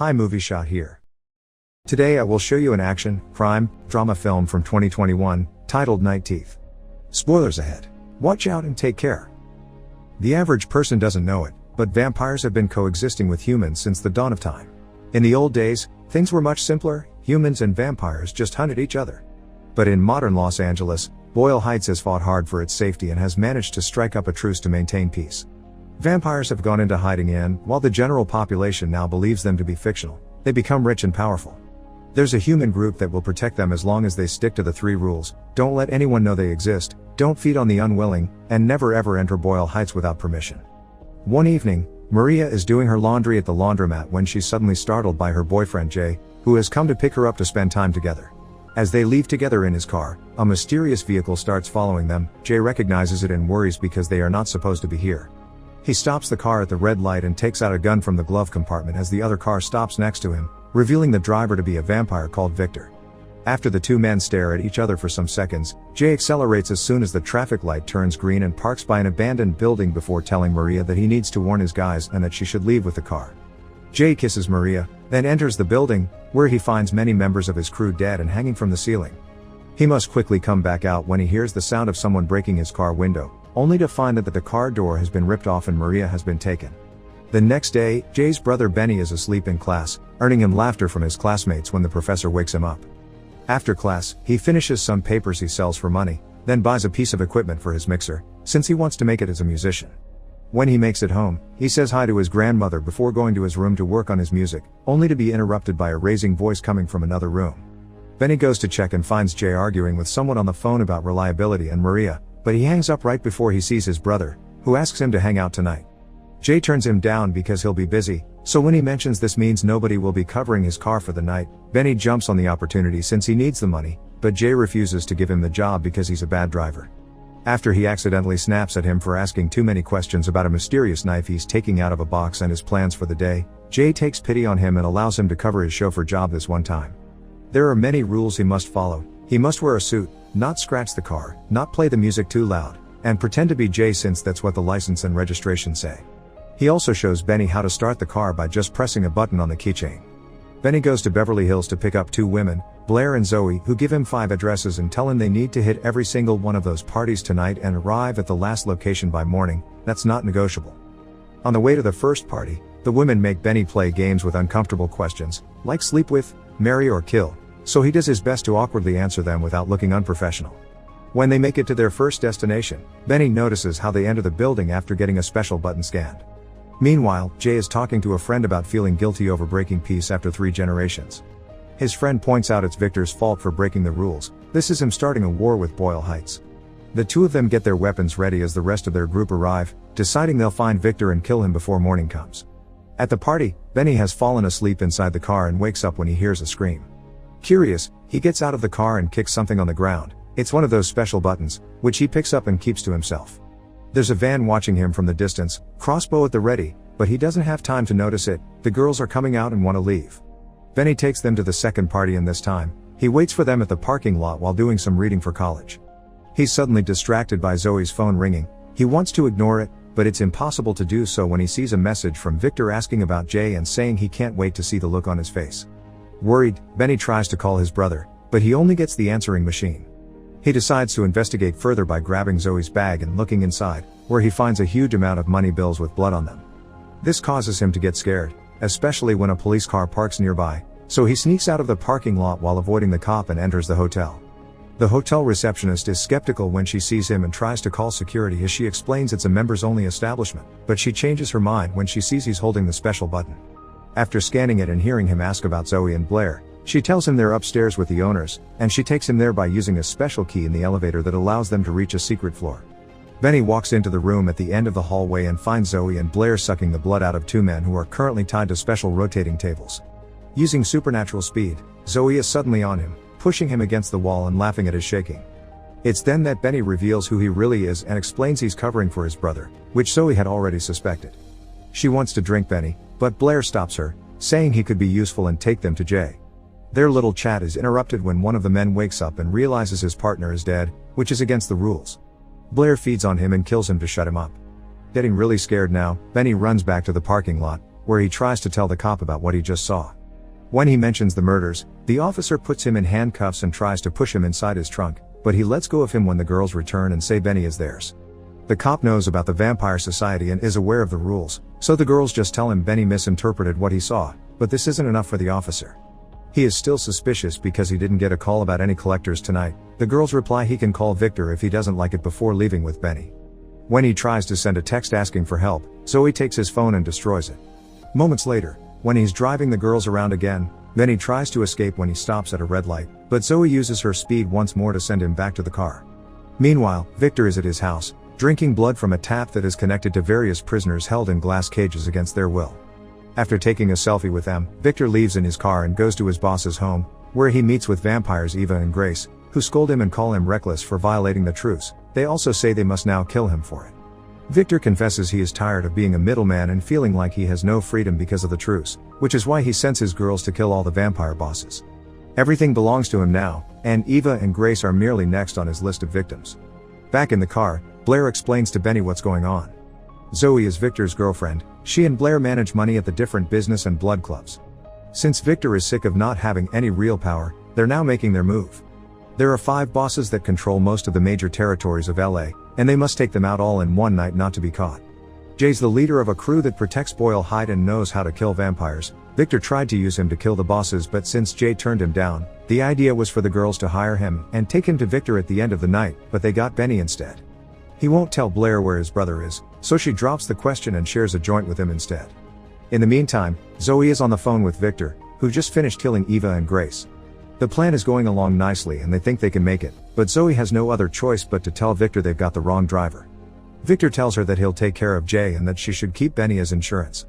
Hi, movie shot here. Today I will show you an action, crime, drama film from 2021, titled Night Teeth. Spoilers ahead. Watch out and take care. The average person doesn't know it, but vampires have been coexisting with humans since the dawn of time. In the old days, things were much simpler, humans and vampires just hunted each other. But in modern Los Angeles, Boyle Heights has fought hard for its safety and has managed to strike up a truce to maintain peace. Vampires have gone into hiding and, while the general population now believes them to be fictional, they become rich and powerful. There's a human group that will protect them as long as they stick to the 3 rules: don't let anyone know they exist, don't feed on the unwilling, and never ever enter Boyle Heights without permission. One evening, Maria is doing her laundry at the laundromat when she's suddenly startled by her boyfriend Jay, who has come to pick her up to spend time together. As they leave together in his car, a mysterious vehicle starts following them. Jay recognizes it and worries because they are not supposed to be here. He stops the car at the red light and takes out a gun from the glove compartment as the other car stops next to him, revealing the driver to be a vampire called Victor. After the two men stare at each other for some seconds, Jay accelerates as soon as the traffic light turns green and parks by an abandoned building before telling Maria that he needs to warn his guys and that she should leave with the car. Jay kisses Maria, then enters the building, where he finds many members of his crew dead and hanging from the ceiling. He must quickly come back out when he hears the sound of someone breaking his car window, only to find that the car door has been ripped off and Maria has been taken. The next day, Jay's brother Benny is asleep in class, earning him laughter from his classmates when the professor wakes him up. After class, he finishes some papers he sells for money, then buys a piece of equipment for his mixer, since he wants to make it as a musician. When he makes it home, he says hi to his grandmother before going to his room to work on his music, only to be interrupted by a raising voice coming from another room. Benny goes to check and finds Jay arguing with someone on the phone about reliability and Maria, but he hangs up right before he sees his brother, who asks him to hang out tonight. Jay turns him down because he'll be busy, so when he mentions this means nobody will be covering his car for the night, Benny jumps on the opportunity since he needs the money, but Jay refuses to give him the job because he's a bad driver. After he accidentally snaps at him for asking too many questions about a mysterious knife he's taking out of a box and his plans for the day, Jay takes pity on him and allows him to cover his chauffeur job this one time. There are many rules he must follow. He must wear a suit, not scratch the car, not play the music too loud, and pretend to be Jay since that's what the license and registration say. He also shows Benny how to start the car by just pressing a button on the keychain. Benny goes to Beverly Hills to pick up 2 women, Blair and Zoe, who give him 5 addresses and tell him they need to hit every single one of those parties tonight and arrive at the last location by morning. That's not negotiable. On the way to the first party, the women make Benny play games with uncomfortable questions, like sleep with, marry or kill, so he does his best to awkwardly answer them without looking unprofessional. When they make it to their first destination, Benny notices how they enter the building after getting a special button scanned. Meanwhile, Jay is talking to a friend about feeling guilty over breaking peace after 3 generations. His friend points out it's Victor's fault for breaking the rules. This is him starting a war with Boyle Heights. The two of them get their weapons ready as the rest of their group arrive, deciding they'll find Victor and kill him before morning comes. At the party, Benny has fallen asleep inside the car and wakes up when he hears a scream. Curious, he gets out of the car and kicks something on the ground. It's one of those special buttons, which he picks up and keeps to himself. There's a van watching him from the distance, crossbow at the ready, but he doesn't have time to notice it. The girls are coming out and want to leave. Benny takes them to the second party and this time, he waits for them at the parking lot while doing some reading for college. He's suddenly distracted by Zoe's phone ringing. He wants to ignore it, but it's impossible to do so when he sees a message from Victor asking about Jay and saying he can't wait to see the look on his face. Worried, Benny tries to call his brother, but he only gets the answering machine. He decides to investigate further by grabbing Zoe's bag and looking inside, where he finds a huge amount of money bills with blood on them. This causes him to get scared, especially when a police car parks nearby, so he sneaks out of the parking lot while avoiding the cop and enters the hotel. The hotel receptionist is skeptical when she sees him and tries to call security as she explains it's a members-only establishment, but she changes her mind when she sees he's holding the special button. After scanning it and hearing him ask about Zoe and Blair, she tells him they're upstairs with the owners, and she takes him there by using a special key in the elevator that allows them to reach a secret floor. Benny walks into the room at the end of the hallway and finds Zoe and Blair sucking the blood out of 2 men who are currently tied to special rotating tables. Using supernatural speed, Zoe is suddenly on him, pushing him against the wall and laughing at his shaking. It's then that Benny reveals who he really is and explains he's covering for his brother, which Zoe had already suspected. She wants to drink Benny, but Blair stops her, saying he could be useful and take them to Jay. Their little chat is interrupted when one of the men wakes up and realizes his partner is dead, which is against the rules. Blair feeds on him and kills him to shut him up. Getting really scared now, Benny runs back to the parking lot, where he tries to tell the cop about what he just saw. When he mentions the murders, the officer puts him in handcuffs and tries to push him inside his trunk, but he lets go of him when the girls return and say Benny is theirs. The cop knows about the vampire society and is aware of the rules, so the girls just tell him Benny misinterpreted what he saw, but this isn't enough for the officer. He is still suspicious because he didn't get a call about any collectors tonight. The girls reply he can call Victor if he doesn't like it before leaving with Benny. When he tries to send a text asking for help, Zoe takes his phone and destroys it. Moments later, when he's driving the girls around again, Benny tries to escape when he stops at a red light, but Zoe uses her speed once more to send him back to the car. Meanwhile, Victor is at his house, drinking blood from a tap that is connected to various prisoners held in glass cages against their will. After taking a selfie with them, Victor leaves in his car and goes to his boss's home, where he meets with vampires Eva and Grace, who scold him and call him reckless for violating the truce. They also say they must now kill him for it. Victor confesses he is tired of being a middleman and feeling like he has no freedom because of the truce, which is why he sends his girls to kill all the vampire bosses. Everything belongs to him now, and Eva and Grace are merely next on his list of victims. Back in the car, Blair explains to Benny what's going on. Zoe is Victor's girlfriend. She and Blair manage money at the different business and blood clubs. Since Victor is sick of not having any real power, they're now making their move. There are 5 bosses that control most of the major territories of LA, and they must take them out all in one night not to be caught. Jay's the leader of a crew that protects Boyle Heights and knows how to kill vampires. Victor tried to use him to kill the bosses, but since Jay turned him down, the idea was for the girls to hire him and take him to Victor at the end of the night, but they got Benny instead. He won't tell Blair where his brother is, so she drops the question and shares a joint with him instead. In the meantime, Zoe is on the phone with Victor, who just finished killing Eva and Grace. The plan is going along nicely and they think they can make it, but Zoe has no other choice but to tell Victor they've got the wrong driver. Victor tells her that he'll take care of Jay and that she should keep Benny as insurance.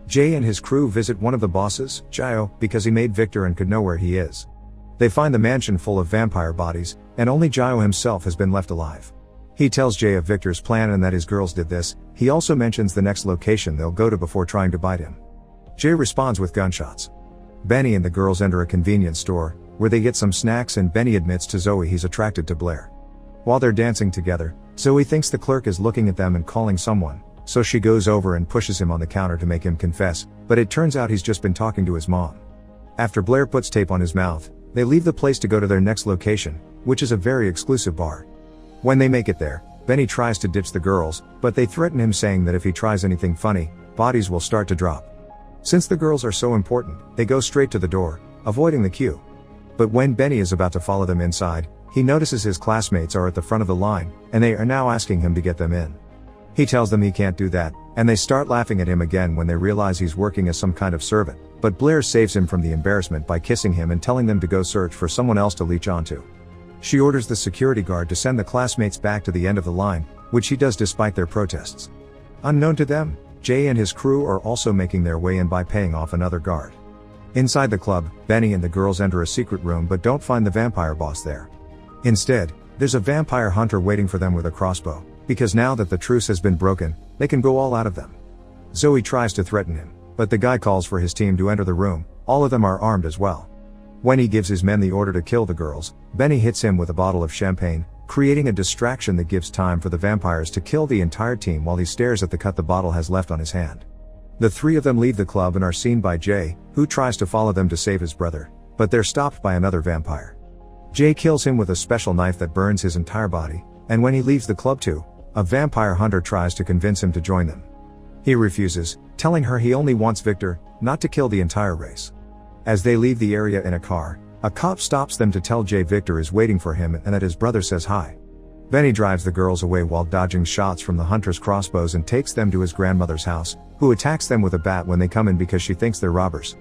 Jay and his crew visit one of the bosses, Gio, because he made Victor and could know where he is. They find the mansion full of vampire bodies, and only Gio himself has been left alive. He tells Jay of Victor's plan and that his girls did this. He also mentions the next location they'll go to before trying to bite him. Jay responds with gunshots. Benny and the girls enter a convenience store, where they get some snacks and Benny admits to Zoe he's attracted to Blair. While they're dancing together, Zoe thinks the clerk is looking at them and calling someone, so she goes over and pushes him on the counter to make him confess, but it turns out he's just been talking to his mom. After Blair puts tape on his mouth, they leave the place to go to their next location, which is a very exclusive bar. When they make it there, Benny tries to ditch the girls, but they threaten him saying that if he tries anything funny, bodies will start to drop. Since the girls are so important, they go straight to the door, avoiding the queue. But when Benny is about to follow them inside, he notices his classmates are at the front of the line, and they are now asking him to get them in. He tells them he can't do that, and they start laughing at him again when they realize he's working as some kind of servant, but Blair saves him from the embarrassment by kissing him and telling them to go search for someone else to leech onto. She orders the security guard to send the classmates back to the end of the line, which he does despite their protests. Unknown to them, Jay and his crew are also making their way in by paying off another guard. Inside the club, Benny and the girls enter a secret room but don't find the vampire boss there. Instead, there's a vampire hunter waiting for them with a crossbow, because now that the truce has been broken, they can go all out of them. Zoe tries to threaten him, but the guy calls for his team to enter the room. All of them are armed as well. When he gives his men the order to kill the girls, Benny hits him with a bottle of champagne, creating a distraction that gives time for the vampires to kill the entire team while he stares at the cut the bottle has left on his hand. The 3 of them leave the club and are seen by Jay, who tries to follow them to save his brother, but they're stopped by another vampire. Jay kills him with a special knife that burns his entire body, and when he leaves the club too, a vampire hunter tries to convince him to join them. He refuses, telling her he only wants Victor, not to kill the entire race. As they leave the area in a car, a cop stops them to tell Jay Victor is waiting for him and that his brother says hi. Benny drives the girls away while dodging shots from the hunter's crossbows and takes them to his grandmother's house, who attacks them with a bat when they come in because she thinks they're robbers.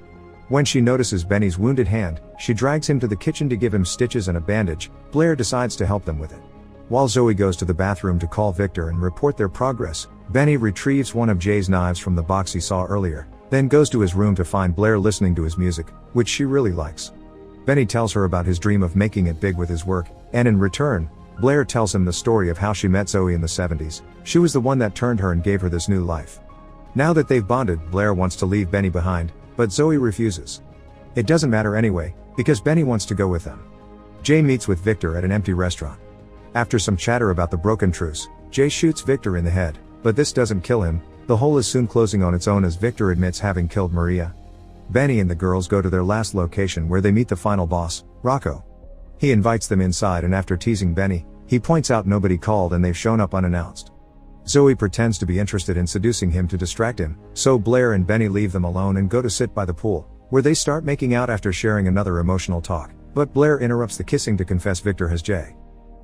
When she notices Benny's wounded hand, she drags him to the kitchen to give him stitches and a bandage. Blair decides to help them with it. While Zoe goes to the bathroom to call Victor and report their progress, Benny retrieves one of Jay's knives from the box he saw earlier, then goes to his room to find Blair listening to his music, which she really likes. Benny tells her about his dream of making it big with his work, and in return, Blair tells him the story of how she met Zoe in the 70s. She was the one that turned her and gave her this new life. Now that they've bonded, Blair wants to leave Benny behind, but Zoe refuses. It doesn't matter anyway, because Benny wants to go with them. Jay meets with Victor at an empty restaurant. After some chatter about the broken truce, Jay shoots Victor in the head, but this doesn't kill him. The hole is soon closing on its own as Victor admits having killed Maria. Benny and the girls go to their last location where they meet the final boss, Rocco. He invites them inside and after teasing Benny, he points out nobody called and they've shown up unannounced. Zoe pretends to be interested in seducing him to distract him, so Blair and Benny leave them alone and go to sit by the pool, where they start making out after sharing another emotional talk, but Blair interrupts the kissing to confess Victor has Jay.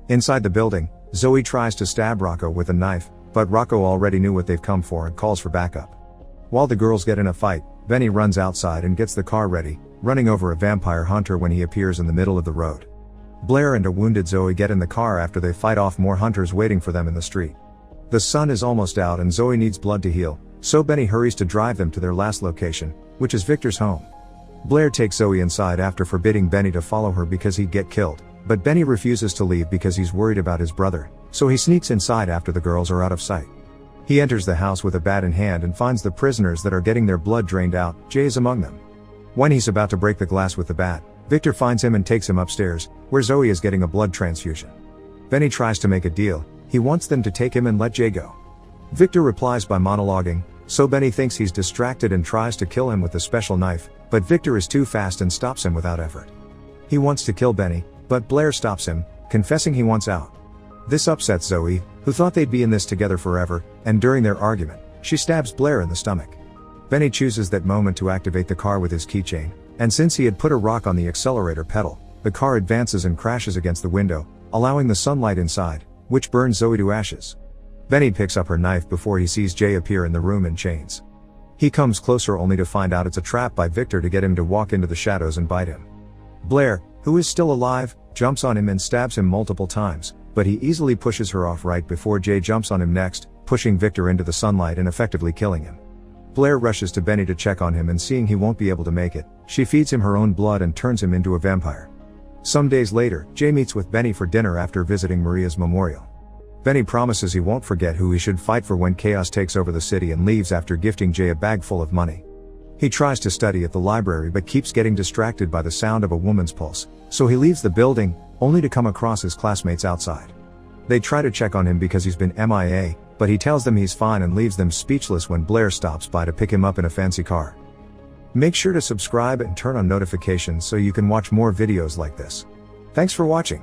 Inside the building, Zoe tries to stab Rocco with a knife, but Rocco already knew what they've come for and calls for backup. While the girls get in a fight, Benny runs outside and gets the car ready, running over a vampire hunter when he appears in the middle of the road. Blair and a wounded Zoe get in the car after they fight off more hunters waiting for them in the street. The sun is almost out and Zoe needs blood to heal, so Benny hurries to drive them to their last location, which is Victor's home. Blair takes Zoe inside after forbidding Benny to follow her because he'd get killed, but Benny refuses to leave because he's worried about his brother, so he sneaks inside after the girls are out of sight. He enters the house with a bat in hand and finds the prisoners that are getting their blood drained out. Jay is among them. When he's about to break the glass with the bat, Victor finds him and takes him upstairs, where Zoe is getting a blood transfusion. Benny tries to make a deal. He wants them to take him and let Jay go. Victor replies by monologuing, so Benny thinks he's distracted and tries to kill him with a special knife, but Victor is too fast and stops him without effort. He wants to kill Benny, but Blair stops him, confessing he wants out. This upsets Zoe, who thought they'd be in this together forever, and during their argument, she stabs Blair in the stomach. Benny chooses that moment to activate the car with his keychain, and since he had put a rock on the accelerator pedal, the car advances and crashes against the window, allowing the sunlight inside, which burns Zoe to ashes. Benny picks up her knife before he sees Jay appear in the room in chains. He comes closer only to find out it's a trap by Victor to get him to walk into the shadows and bite him. Blair, who is still alive, jumps on him and stabs him multiple times, but he easily pushes her off right before Jay jumps on him next, pushing Victor into the sunlight and effectively killing him. Blair rushes to Benny to check on him and seeing he won't be able to make it, she feeds him her own blood and turns him into a vampire. Some days later, Jay meets with Benny for dinner after visiting Maria's memorial. Benny promises he won't forget who he should fight for when chaos takes over the city and leaves after gifting Jay a bag full of money. He tries to study at the library but keeps getting distracted by the sound of a woman's pulse, so he leaves the building, only to come across his classmates outside. They try to check on him because he's been MIA, but he tells them he's fine and leaves them speechless when Blair stops by to pick him up in a fancy car. Make sure to subscribe and turn on notifications so you can watch more videos like this. Thanks for watching.